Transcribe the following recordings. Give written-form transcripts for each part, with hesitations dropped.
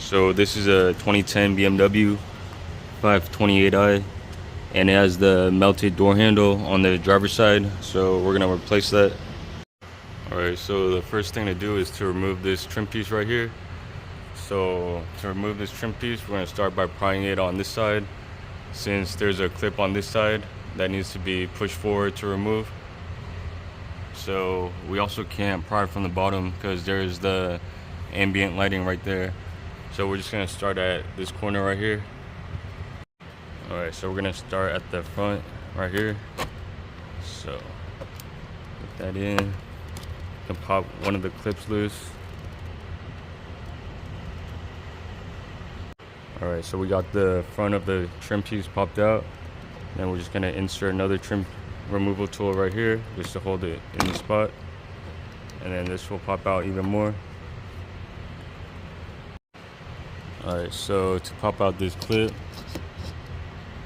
So this is a 2010 BMW 528i, and it has the melted door handle on the driver's side, so we're gonna replace that. Alright, so the first thing to do is to remove this trim piece right here. So to remove this trim piece, we're gonna start by prying it on this side. Since there's a clip on this side that needs to be pushed forward to remove. So we also can't pry from the bottom because there's the ambient lighting right there. So we're just gonna start at this corner right here. Alright, so we're gonna start at the front right here. So put that in. You can pop one of the clips loose. Alright, so we got the front of the trim piece popped out. Then we're just gonna insert another trim removal tool right here just to hold it in the spot. And then this will pop out even more. Alright, so to pop out this clip,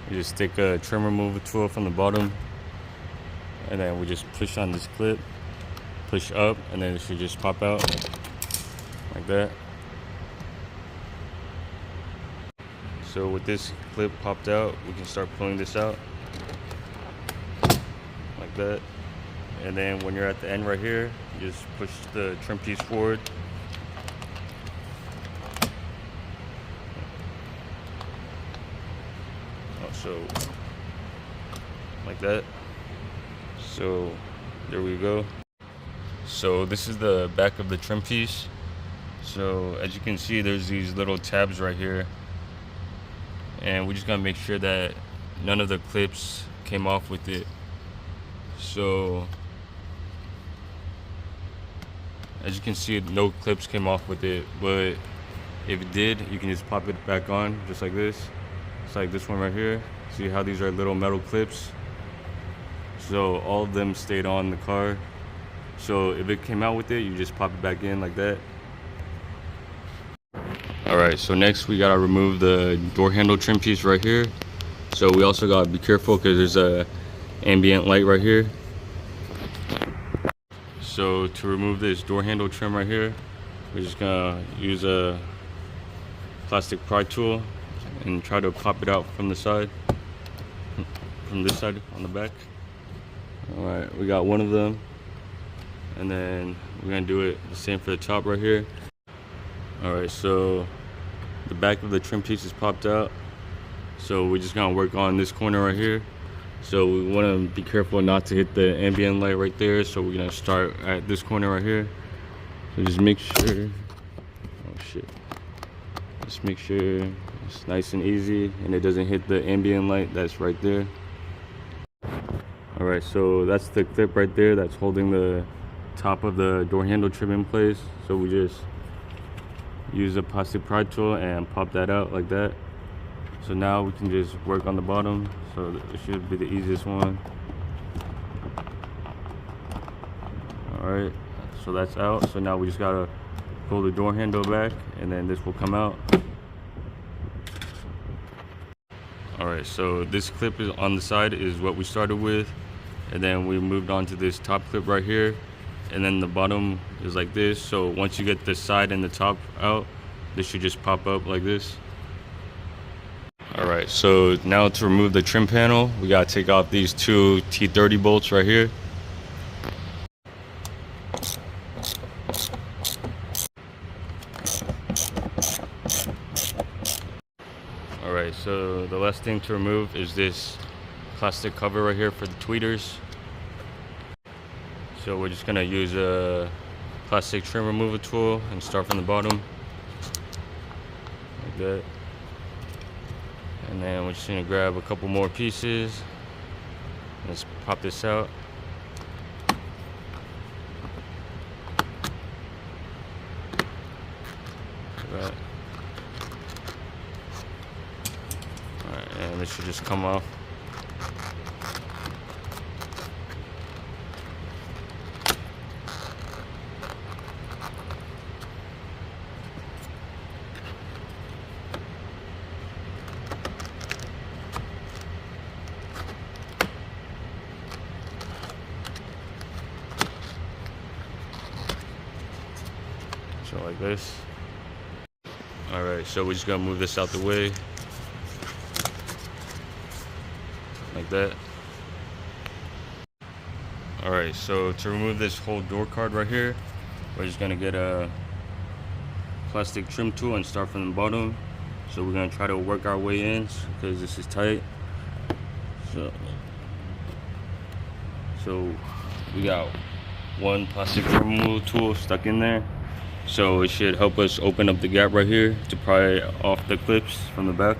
you just take a trim removal tool from the bottom, and then we just push on this clip, push up, and then it should just pop out like that. So with this clip popped out, we can start pulling this out like that. And then when you're at the end right here, you just push the trim piece forward. So like that. So there we go. So this is the back of the trim piece. So as you can see, there's these little tabs right here, and we just gotta make sure that none of the clips came off with it. So as you can see, no clips came off with it, but if it did, you can just pop it back on just like this. It's like this one right here. See how these are little metal clips? So all of them stayed on the car. So if it came out with it, you just pop it back in like that. Alright, so next we gotta remove the door handle trim piece right here. So we also gotta be careful because there's a ambient light right here. So to remove this door handle trim right here, we're just gonna use a plastic pry tool and try to pop it out from the side, from this side on the back. Alright, we got one of them, and then we're gonna do it the same for the top right here. Alright, so the back of the trim piece is popped out, so we're just gonna work on this corner right here. So we want to be careful not to hit the ambient light right there, so we're gonna start at this corner right here. So just make sure, oh shit, just make sure it's nice and easy and it doesn't hit the ambient light that's right there. Alright, so that's the clip right there that's holding the top of the door handle trim in place. So we just use a plastic pry tool and pop that out like that. So now we can just work on the bottom. So it should be the easiest one. Alright, so that's out. So now we just gotta pull the door handle back, and then this will come out. Alright, so this clip is on the side is what we started with, and then we moved on to this top clip right here, and then the bottom is like this. So once you get the side and the top out, this should just pop up like this. Alright, so now to remove the trim panel, we gotta take off these two T30 bolts right here. Alright, so the last thing to remove is this plastic cover right here for the tweeters. So we're just gonna use a plastic trim removal tool and start from the bottom like that. And then we're just gonna grab a couple more pieces. Let's pop this out. Like that. Alright, and this should just come off. So like this. Alright, so we're just gonna move this out the way. Like that. Alright, so to remove this whole door card right here, we're just gonna get a plastic trim tool and start from the bottom. So we're gonna try to work our way in because this is tight. So we got one plastic trim removal tool stuck in there. So it should help us open up the gap right here to pry off the clips from the back.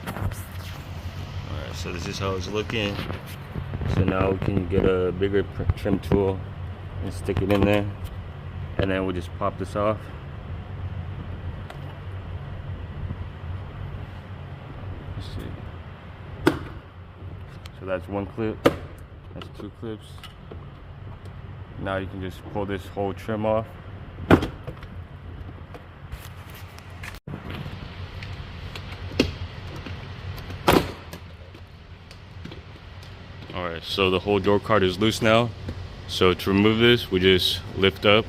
Alright, so this is how it's looking. So now we can get a bigger trim tool and stick it in there. And then we'll just pop this off. Let's see. So that's one clip. That's two clips. Now you can just pull this whole trim off. Alright, so the whole door card is loose now. So to remove this, we just lift up.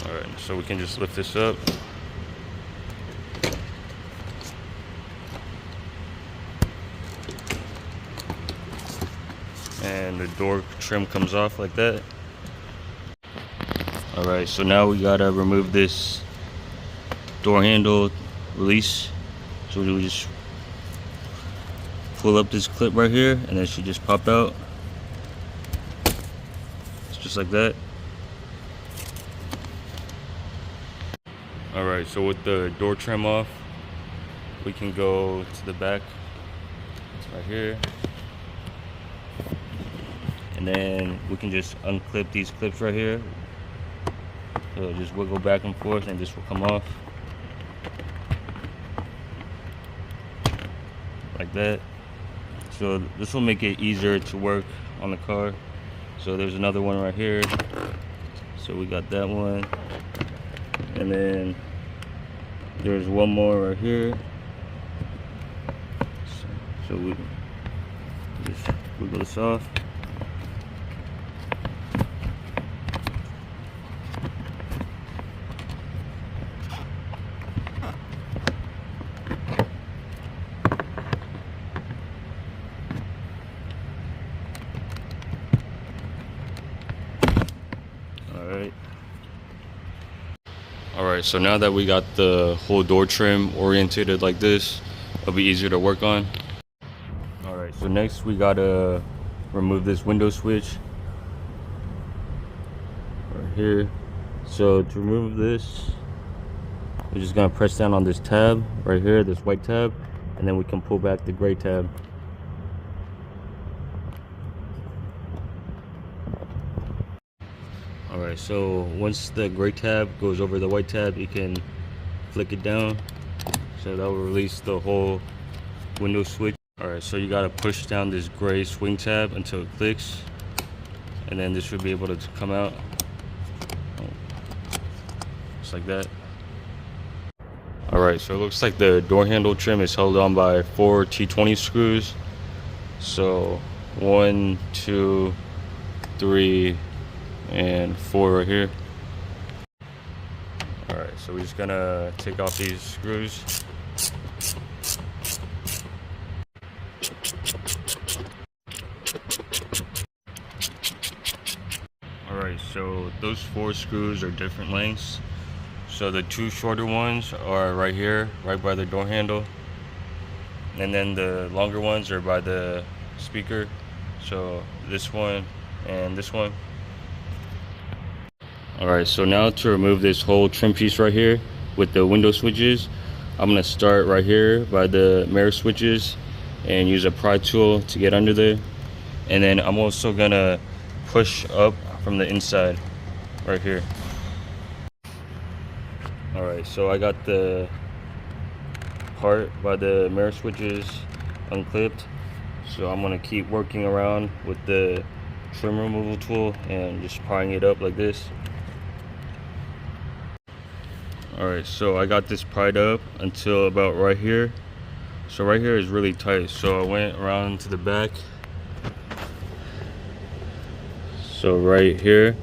Alright, so we can just lift this up. And the door trim comes off like that. Alright, so now we gotta remove this door handle release. So we just pull up this clip right here and then it should just pop out. It's just like that. Alright, so with the door trim off, we can go to the back right here. And then we can just unclip these clips right here. So just wiggle back and forth and this will come off. Like that. So this will make it easier to work on the car. So there's another one right here. So we got that one. And then there's one more right here. So we just wiggle this off. Alright, so now that we got the whole door trim orientated like this, it'll be easier to work on. Alright, so next we gotta remove this window switch right here. So to remove this, we're just gonna press down on this tab right here, this white tab, and then we can pull back the gray tab. Alright, so once the gray tab goes over the white tab, you can flick it down. So that will release the whole window switch. Alright, so you gotta push down this gray swing tab until it clicks. And then this should be able to come out. Just like that. Alright, so it looks like the door handle trim is held on by 4 T20 screws. So 1, 2, 3, and 4 right here. Alright, so we're just gonna take off these screws. Alright, so those 4 screws are different lengths. So the 2 shorter ones are right here, right by the door handle. And then the longer ones are by the speaker. So this one and this one. Alright, so now to remove this whole trim piece right here with the window switches, I'm going to start right here by the mirror switches and use a pry tool to get under there. And then I'm also going to push up from the inside right here. Alright, so I got the part by the mirror switches unclipped. So I'm going to keep working around with the trim removal tool and just prying it up like this. Alright, so I got this pried up until about right here. So right here is really tight. So I went around to the back. So right here.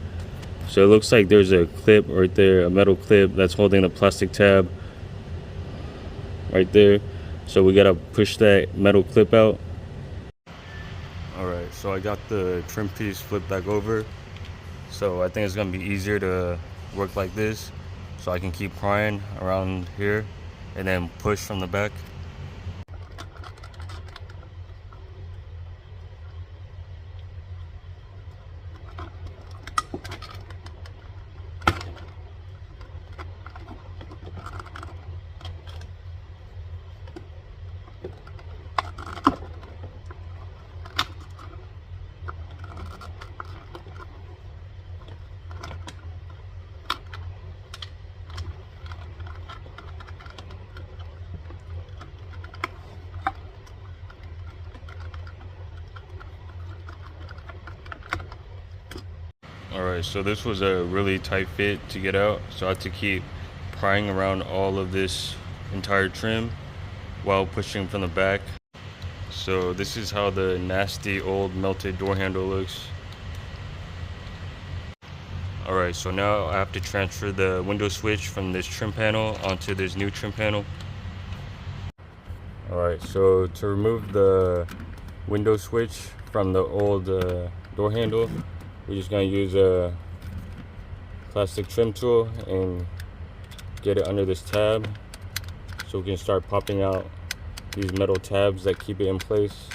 So it looks like there's a clip right there, a metal clip that's holding the plastic tab right there. So we gotta push that metal clip out. Alright, so I got the trim piece flipped back over. So I think it's gonna be easier to work like this. So I can keep prying around here and then push from the back. Alright, so this was a really tight fit to get out, so I had to keep prying around all of this entire trim while pushing from the back. So this is how the nasty old melted door handle looks. Alright, so now I have to transfer the window switch from this trim panel onto this new trim panel. Alright, so to remove the window switch from the old door handle, we're just gonna use a plastic trim tool and get it under this tab so we can start popping out these metal tabs that keep it in place.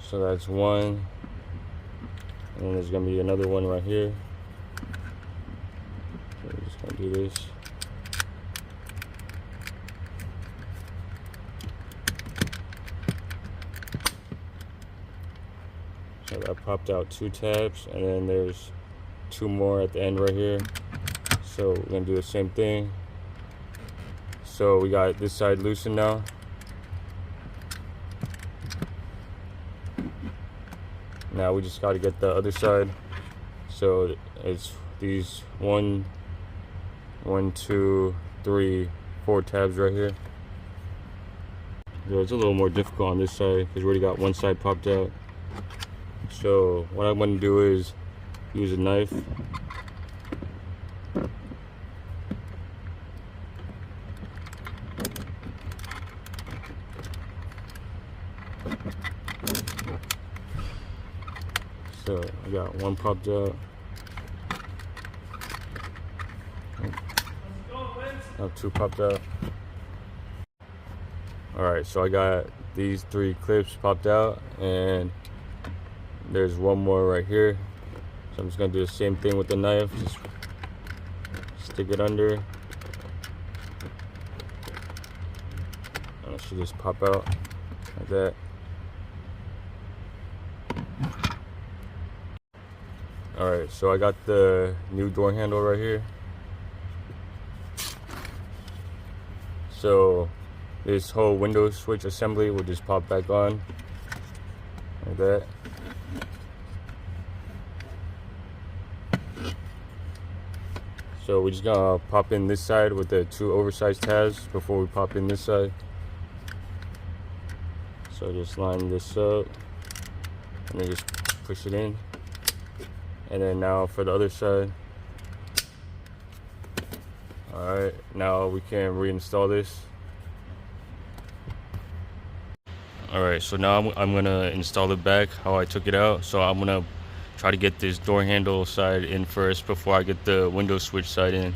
So that's one, and then there's gonna be another one right here. So we're just gonna do this. So that popped out two tabs, and then there's two more at the end right here. So we're gonna do the same thing. So we got this side loosened now. Now we just gotta get the other side. So it's these 1, 2, 3, 4 tabs right here. So it's a little more difficult on this side because we already got one side popped out. So what I'm going to do is use a knife. So I got one popped out. Now two popped out. Alright, so I got these 3 clips popped out, and there's one more right here. So I'm just gonna do the same thing with the knife. Just stick it under. And it should just pop out like that. Alright, so I got the new door handle right here. So this whole window switch assembly will just pop back on like that. So we're just gonna pop in this side with the 2 oversized tabs before we pop in this side. So just line this up and then just push it in. And then now for the other side. Alright, now we can reinstall this. Alright, so now I'm gonna install it back how I took it out. So I'm gonna try to get this door handle side in first before I get the window switch side in.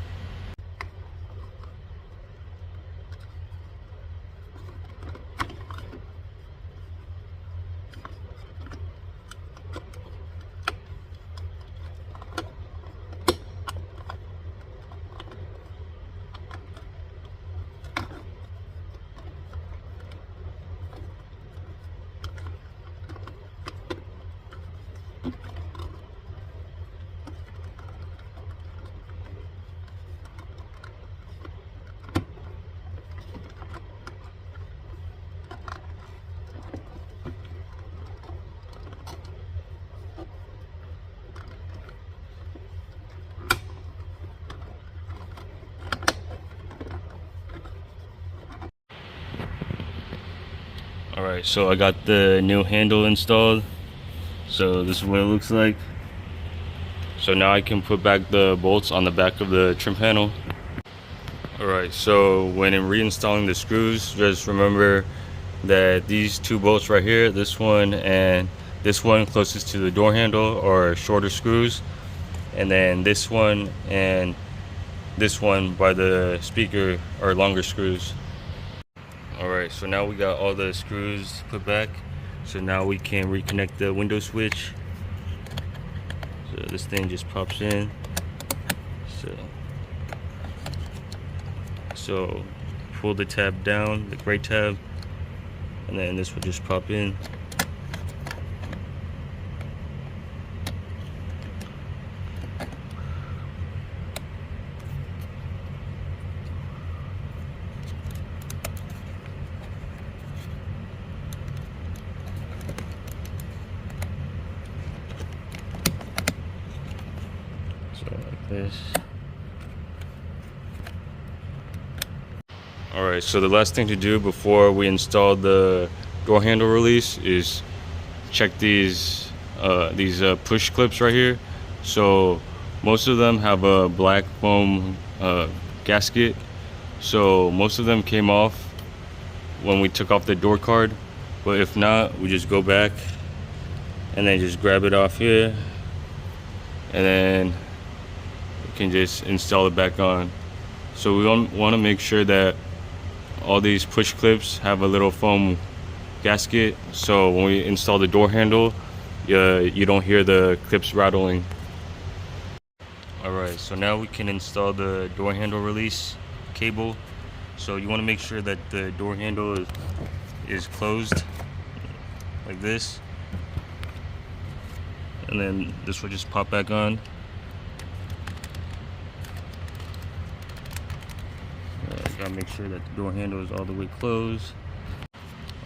Alright, so I got the new handle installed. So this is what it looks like. So now I can put back the bolts on the back of the trim panel. Alright, so when reinstalling the screws, just remember that these two bolts right here, this one and this one closest to the door handle, are shorter screws, and then this one and this one by the speaker are longer screws. Alright, so now we got all the screws put back, so now we can reconnect the window switch. So this thing just pops in. So pull the tab down, the gray tab, and then this will just pop in. So like this. Alright, so the last thing to do before we install the door handle release is check these push clips right here. So most of them have a black foam gasket, so most of them came off when we took off the door card, but if not, we just go back and then just grab it off here, and then we can just install it back on. So we want to make sure that all these push clips have a little foam gasket, so when we install the door handle, you don't hear the clips rattling. Alright, so now we can install the door handle release cable. So you want to make sure that the door handle is closed like this, and then this will just pop back on. Gotta make sure that the door handle is all the way closed.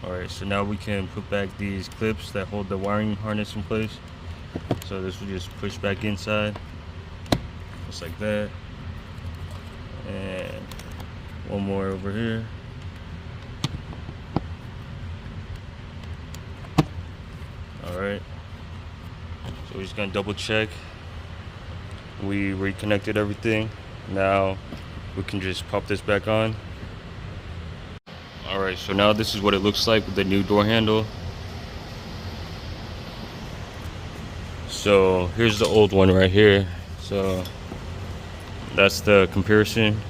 Alright, so now we can put back these clips that hold the wiring harness in place. So this will just push back inside, just like that. And one more over here. Alright, so we're just gonna double check. We reconnected everything. Now we can just pop this back on. Alright, so now this is what it looks like with the new door handle. So here's the old one right here. So that's the comparison.